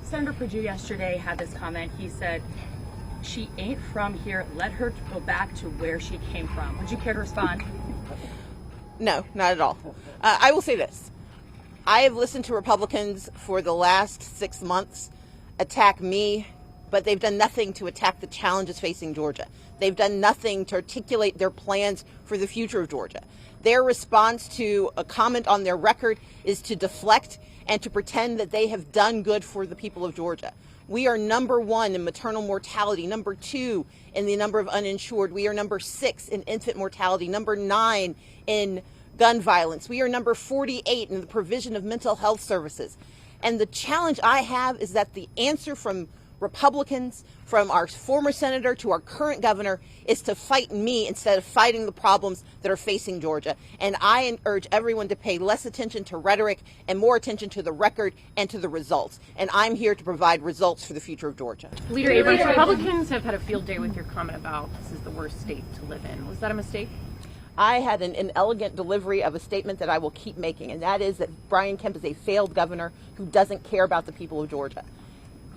Senator Perdue yesterday had this comment. He said, "She ain't from here. Let her go back to where she came from." Would you care to respond? No, not at all. I will say this. I have listened to Republicans for the last 6 months attack me, but they've done nothing to attack the challenges facing Georgia. They've done nothing to articulate their plans for the future of Georgia. Their response to a comment on their record is to deflect and to pretend that they have done good for the people of Georgia. We are number 1 in maternal mortality, number 2 in the number of uninsured. We are number 6 in infant mortality, number 9 in gun violence. We are number 48 in the provision of mental health services. And the challenge I have is that the answer from Republicans, from our former senator to our current governor, is to fight me instead of fighting the problems that are facing Georgia. And I urge everyone to pay less attention to rhetoric and more attention to the record and to the results. And I'm here to provide results for the future of Georgia. Leader Abrams, Republicans have had a field day with your comment about this is the worst state to live in. Was that a mistake? I had an inelegant delivery of a statement that I will keep making, and that is that Brian Kemp is a failed governor who doesn't care about the people of Georgia.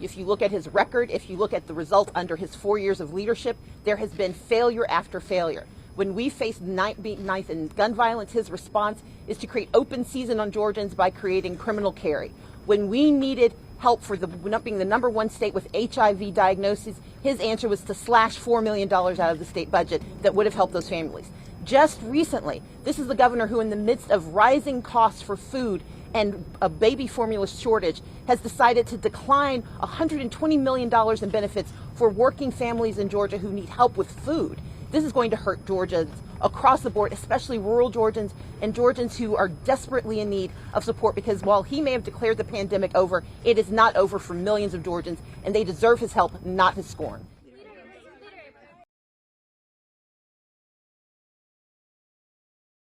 If you look at his record, if you look at the results under his 4 years of leadership, there has been failure after failure. When we faced ninth in gun violence, his response is to create open season on Georgians by creating criminal carry. When we needed help for being the number 1 state with HIV diagnoses, his answer was to slash $4 million out of the state budget that would have helped those families. Just recently, this is the governor who, in the midst of rising costs for food and a baby formula shortage, has decided to decline $120 million in benefits for working families in Georgia who need help with food. This is going to hurt Georgians across the board, especially rural Georgians and Georgians who are desperately in need of support, because while he may have declared the pandemic over, it is not over for millions of Georgians, and they deserve his help, not his scorn.